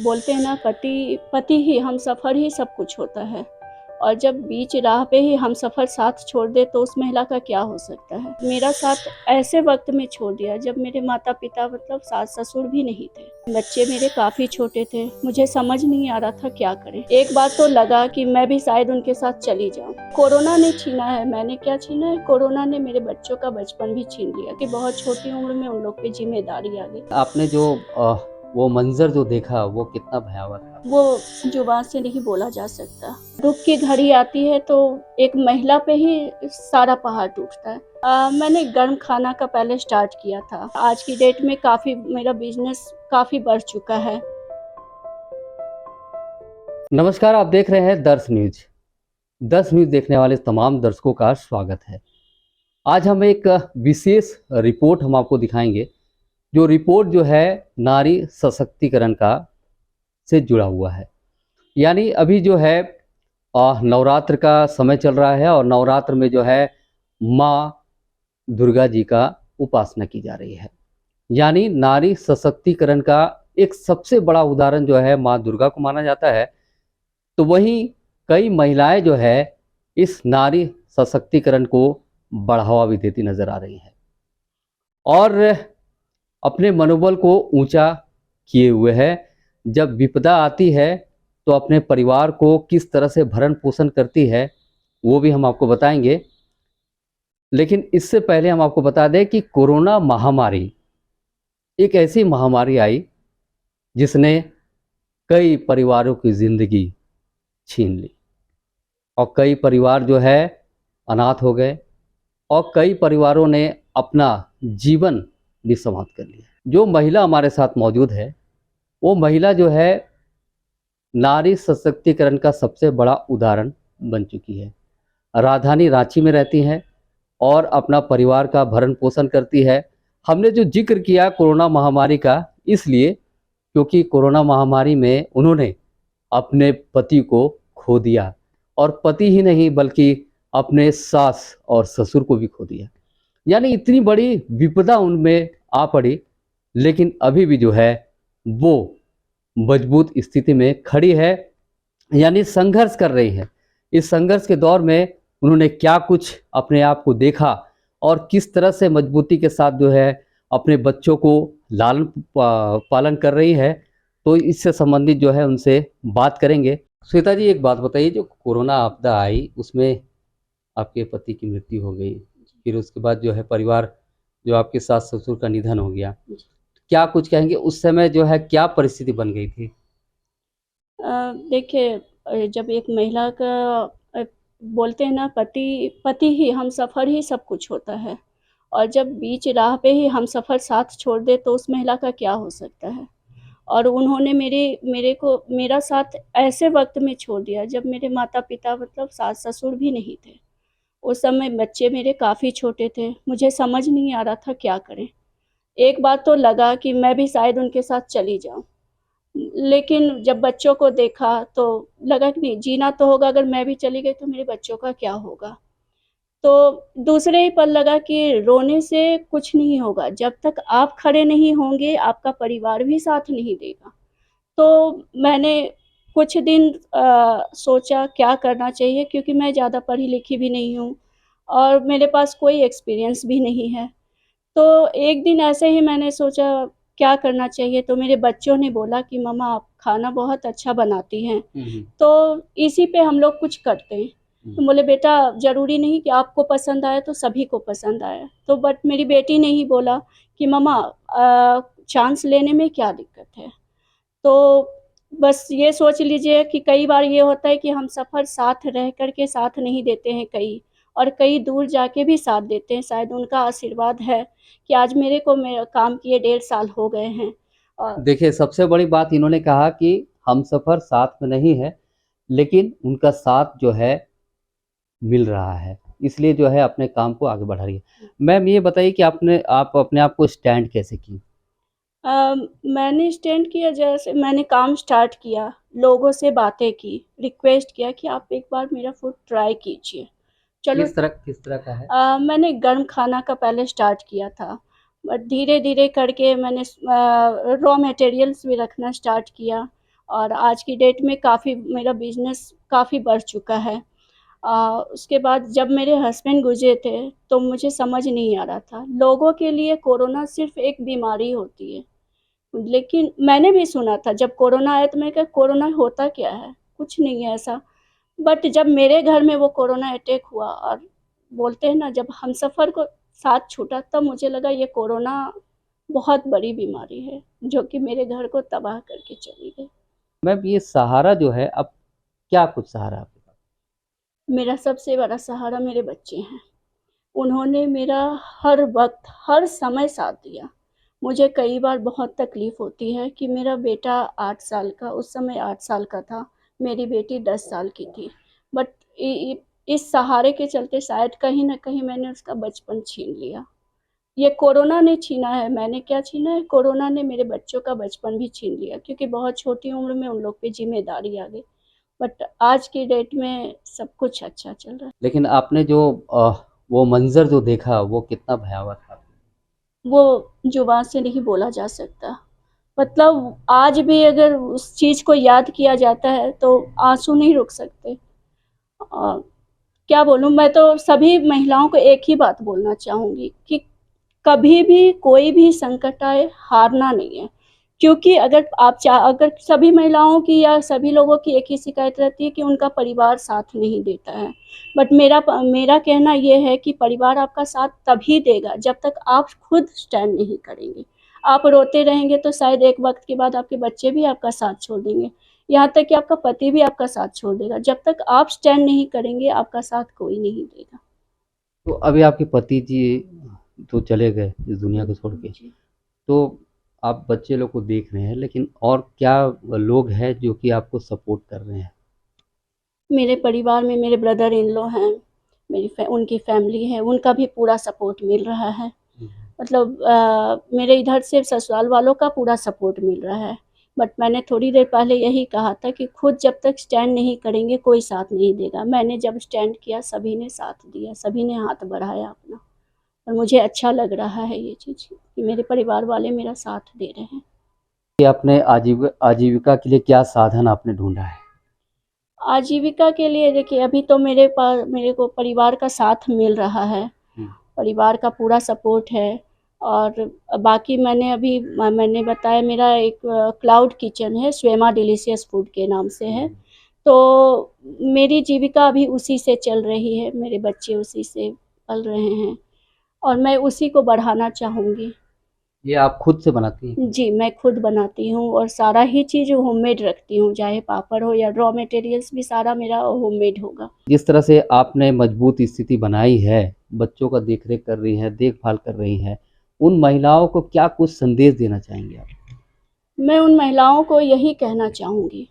बोलते हैं ना, पति पति ही हम सफ़र ही सब कुछ होता है। और जब बीच राह पे ही हम सफ़र साथ छोड़ दे तो उस महिला का क्या हो सकता है। मेरा साथ ऐसे वक्त में छोड़ दिया जब मेरे माता पिता मतलब सास ससुर भी नहीं थे। बच्चे मेरे काफ़ी छोटे थे, मुझे समझ नहीं आ रहा था क्या करें। एक बार तो लगा कि मैं भी शायद उनके साथ चली जाऊं। कोरोना ने छीना है, मैंने क्या छीना है, कोरोना ने मेरे बच्चों का बचपन भी छीन लिया कि बहुत छोटी उम्र में उन लोग पे जिम्मेदारी आ गई। आपने जो वो मंजर जो देखा वो कितना भयावह था? वो जुबान से नहीं बोला जा सकता। दुख की घड़ी आती है तो एक महिला पे ही सारा पहाड़ टूटता है। मैंने गर्म खाना का पहले स्टार्ट किया था। आज की डेट में काफ़ी मेरा बिजनेस काफ़ी बढ़ चुका है। नमस्कार, आप देख रहे हैं दर्श न्यूज। दर्श न्यूज देखने वाले तमाम दर्शकों का स्वागत है। आज हम एक विशेष रिपोर्ट हम आपको दिखाएंगे। जो रिपोर्ट जो है नारी सशक्तिकरण का से जुड़ा हुआ है। यानी अभी जो है नवरात्र का समय चल रहा है और नवरात्र में जो है माँ दुर्गा जी का उपासना की जा रही है। यानी नारी सशक्तिकरण का एक सबसे बड़ा उदाहरण जो है माँ दुर्गा को माना जाता है। तो वहीं कई महिलाएं जो है इस नारी सशक्तिकरण को बढ़ावा भी देती नजर आ रही हैं और अपने मनोबल को ऊंचा किए हुए है। जब विपदा आती है तो अपने परिवार को किस तरह से भरण पोषण करती है वो भी हम आपको बताएंगे। लेकिन इससे पहले हम आपको बता दें कि कोरोना महामारी एक ऐसी महामारी आई जिसने कई परिवारों की जिंदगी छीन ली और कई परिवार जो है अनाथ हो गए और कई परिवारों ने अपना जीवन भी समाप्त कर लिया। जो महिला हमारे साथ मौजूद है वो महिला जो है नारी सशक्तिकरण का सबसे बड़ा उदाहरण बन चुकी है। राजधानी रांची में रहती हैं और अपना परिवार का भरण पोषण करती है। हमने जो जिक्र किया कोरोना महामारी का इसलिए क्योंकि कोरोना महामारी में उन्होंने अपने पति को खो दिया और पति ही नहीं बल्कि अपने सास और ससुर को भी खो दिया। यानी इतनी बड़ी विपदा उनमें आ पड़ी, लेकिन अभी भी जो है वो मजबूत स्थिति में खड़ी है, यानी संघर्ष कर रही है। इस संघर्ष के दौर में उन्होंने क्या कुछ अपने आप को देखा और किस तरह से मजबूती के साथ जो है अपने बच्चों को लालन पालन कर रही है, तो इससे संबंधित जो है उनसे बात करेंगे। श्वेता जी, एक बात बताइए, जो कोरोना आपदा आई उसमें आपके पति की मृत्यु हो गई, फिर उसके बाद जो है परिवार जो आपके सास ससुर का निधन हो गया, क्या कुछ कहेंगे उस समय जो है क्या परिस्थिति बन गई थी? देखिए, जब एक महिला का बोलते हैं ना, पति पति ही हम सफ़र ही सब कुछ होता है। और जब बीच राह पे ही हम सफ़र साथ छोड़ दे तो उस महिला का क्या हो सकता है। और उन्होंने मेरे को मेरा साथ ऐसे वक्त में छोड़ दिया जब मेरे माता पिता मतलब सास ससुर भी नहीं थे। उस समय बच्चे मेरे काफ़ी छोटे थे, मुझे समझ नहीं आ रहा था क्या करें। एक बार तो लगा कि मैं भी शायद उनके साथ चली जाऊं, लेकिन जब बच्चों को देखा तो लगा कि नहीं, जीना तो होगा, अगर मैं भी चली गई तो मेरे बच्चों का क्या होगा। तो दूसरे ही पल लगा कि रोने से कुछ नहीं होगा, जब तक आप खड़े नहीं होंगे आपका परिवार भी साथ नहीं देगा। तो मैंने कुछ दिन सोचा क्या करना चाहिए, क्योंकि मैं ज़्यादा पढ़ी लिखी भी नहीं हूँ और मेरे पास कोई एक्सपीरियंस भी नहीं है। तो एक दिन ऐसे ही मैंने सोचा क्या करना चाहिए, तो मेरे बच्चों ने बोला कि मम्मा आप खाना बहुत अच्छा बनाती हैं, तो इसी पे हम लोग कुछ करते हैं। तो बोले बेटा ज़रूरी नहीं कि आपको पसंद आए तो सभी को पसंद आए। तो बट मेरी बेटी ने ही बोला कि मम्मा चांस लेने में क्या दिक्कत है। तो बस ये सोच लीजिए कि कई बार ये होता है कि हम सफ़र साथ रह कर के साथ नहीं देते हैं कई, और कई दूर जाके भी साथ देते हैं। शायद उनका आशीर्वाद है कि आज मेरे काम किए 1.5 साल हो गए हैं। देखिए, सबसे बड़ी बात इन्होंने कहा कि हम सफ़र साथ में नहीं है, लेकिन उनका साथ जो है मिल रहा है, इसलिए जो है अपने काम को आगे बढ़ा रही है। मैम, ये बताइए कि आप अपने आप को स्टैंड कैसे की? मैंने स्टैंड किया, जैसे मैंने काम स्टार्ट किया, लोगों से बातें की, रिक्वेस्ट किया कि आप एक बार मेरा फूड ट्राई कीजिए। चलो, किस तरह का है? मैंने गर्म खाना का पहले स्टार्ट किया था, बट धीरे-धीरे करके मैंने रॉ मटेरियल्स भी रखना स्टार्ट किया और आज की डेट में काफ़ी मेरा बिज़नेस काफ़ी बढ़ चुका है। उसके बाद जब मेरे हस्बैंड गुज़रे थे, तो मुझे समझ नहीं आ रहा था। लोगों के लिए कोरोना सिर्फ़ एक बीमारी होती है, लेकिन मैंने भी सुना था जब कोरोना आया तो मैंने कहा कोरोना होता क्या है? कुछ नहीं है ऐसा। बट जब मेरे घर में वो कोरोना अटैक हुआ और बोलते हैं ना जब हमसफ़र को साथ छूटा तब मुझे लगा ये कोरोना बहुत बड़ी बीमारी है, जो कि मेरे घर को तबाह करके चली गई। मैम ये सहारा जो है, अब क्या कुछ सहारा आपके पास? मेरा सबसे बड़ा सहारा मेरे बच्चे हैं। उन्होंने मेरा हर वक़्त, हर समय साथ दिया। मुझे कई बार बहुत तकलीफ़ होती है कि मेरा बेटा 8 साल का उस समय 8 साल का था, मेरी बेटी 10 साल की थी। बट इ इ इस सहारे के चलते शायद कहीं न कहीं मैंने उसका बचपन छीन लिया। ये कोरोना ने छीना है, मैंने क्या छीना है, कोरोना ने मेरे बच्चों का बचपन भी छीन लिया क्योंकि बहुत छोटी उम्र में उन लोग पे ज़िम्मेदारी आ गई। बट आज की डेट में सब कुछ अच्छा चल रहा है। लेकिन आपने जो वो मंज़र जो देखा वो कितना भयावह था? वो ज़ुबान से नहीं बोला जा सकता। मतलब आज भी अगर उस चीज़ को याद किया जाता है तो आँसू नहीं रुक सकते। अ, क्या बोलूँ मैं तो सभी महिलाओं को एक ही बात बोलना चाहूँगी कि कभी भी कोई भी संकट आए, हारना नहीं है। क्योंकि अगर सभी महिलाओं की या सभी लोगों की एक ही शिकायत रहती है कि उनका परिवार साथ नहीं देता है। बट मेरा कहना ये है कि परिवार आपका साथ तभी देगा जब तक आप खुद स्टैंड नहीं करेंगे। आप रोते रहेंगे तो शायद एक वक़्त के बाद आपके बच्चे भी आपका साथ छोड़ देंगे। यहाँ तक कि आपका पति भी आपका साथ छोड़ देगा। जब तक आप स्टैंड नहीं करेंगे, आपका साथ कोई नहीं देगा। तो अभी आपके पति जी तो चले गए इस दुनिया को छोड़ के, जी। तो आप बच्चे लोग को देख रहे हैं, लेकिन और क्या लोग हैं जो कि आपको सपोर्ट कर रहे हैं? मेरे परिवार में मेरे ब्रदर इन लॉ हैं, उनकी फैमिली है, उनका भी पूरा सपोर्ट मिल रहा है। हुँ। मतलब मेरे इधर से ससुराल वालों का पूरा सपोर्ट मिल रहा है। बट मैंने थोड़ी देर पहले यही कहा था कि खुद जब तक स्टैंड नहीं करेंगे, कोई साथ नहीं देगा। मैंने जब स्टैंड किया, सभी ने साथ दिया, सभी ने हाथ बढ़ाया अपना और मुझे अच्छा लग रहा है ये चीज़ कि मेरे परिवार वाले मेरा साथ दे रहे हैं। कि आपने आजीविका के लिए क्या साधन आपने ढूँढा है? आजीविका के लिए देखिए अभी तो मेरे को परिवार का साथ मिल रहा है। हुँ। परिवार का पूरा सपोर्ट है और बाकी मैंने बताया मेरा एक क्लाउड किचन है, स्वेमा डिलीशियस फूड के नाम से है। तो मेरी जीविका अभी उसी से चल रही है, मेरे बच्चे उसी से पल रहे हैं और मैं उसी को बढ़ाना चाहूँगी। ये आप खुद से बनाती हैं? जी, मैं खुद बनाती हूँ और सारा ही चीज़ होममेड रखती हूँ, चाहे पापड़ हो या रॉ मटेरियल्स भी सारा मेरा होममेड होगा। जिस तरह से आपने मजबूत स्थिति बनाई है, बच्चों का देख-रेख कर रही हैं, देखभाल कर रही हैं, उन महिलाओं को क्या कुछ संदेश देना चाहेंगे आप? मैं उन महिलाओं को यही कहना चाहूँगी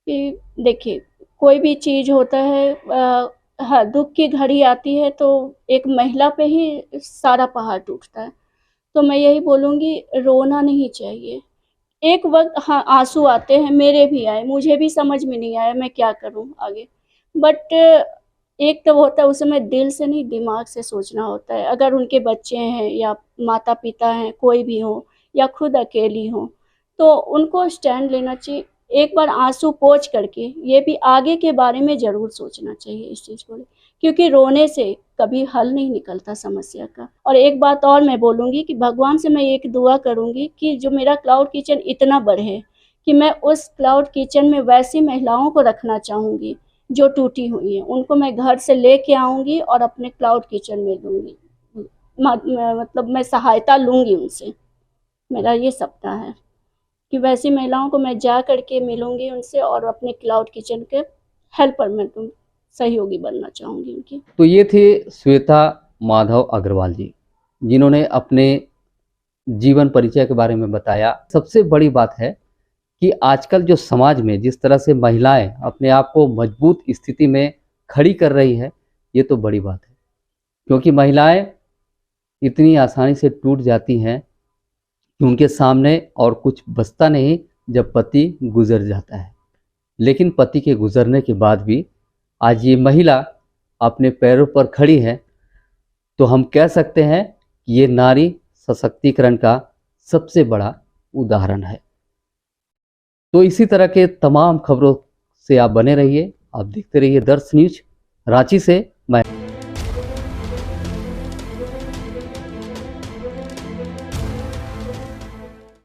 कि देखिए, कोई भी चीज़ होता है हाँ, दुःख की घड़ी आती है तो एक महिला पे ही सारा पहाड़ टूटता है। तो मैं यही बोलूँगी रोना नहीं चाहिए। एक वक़्त हाँ, आँसू आते हैं, मेरे भी आए, मुझे भी समझ में नहीं आया मैं क्या करूँ आगे। बट एक तो होता है उस समय दिल से नहीं दिमाग से सोचना होता है। अगर उनके बच्चे हैं या माता-पिता हैं, कोई भी हो या खुद अकेली हों, तो उनको स्टैंड लेना चाहिए। एक बार आँसू पोंछ करके ये भी आगे के बारे में ज़रूर सोचना चाहिए इस चीज़ को क्योंकि रोने से कभी हल नहीं निकलता समस्या का। और एक बात और मैं बोलूँगी कि भगवान से मैं एक दुआ करूँगी कि जो मेरा क्लाउड किचन इतना बढ़े, कि मैं उस क्लाउड किचन में वैसी महिलाओं को रखना चाहूँगी, जो टूटी हुई हैं। उनको मैं घर से लेके आऊँगी और अपने क्लाउड किचन में दूँगी। मतलब मैं सहायता लूँगी उनसे, मेरा ये सपना है कि वैसी महिलाओं को मैं जा कर के मिलूँगी उनसे और अपने क्लाउड किचन के हेल्पर मैं सहयोगी बनना चाहूँगी उनकी। तो ये थे श्वेता माधव अग्रवाल जी, जिन्होंने अपने जीवन परिचय के बारे में बताया। सबसे बड़ी बात है कि आजकल जो समाज में जिस तरह से महिलाएं अपने आप को मजबूत स्थिति में खड़ी कर रही है, ये तो बड़ी बात है, क्योंकि महिलाएं इतनी आसानी से टूट जाती हैं कि उनके सामने और कुछ बचता नहीं जब पति गुजर जाता है। लेकिन पति के गुजरने के बाद भी आज ये महिला अपने पैरों पर खड़ी है, तो हम कह सकते हैं कि ये नारी सशक्तिकरण का सबसे बड़ा उदाहरण है। तो इसी तरह के तमाम खबरों से आप बने रहिए, आप देखते रहिए दर्श न्यूज। रांची से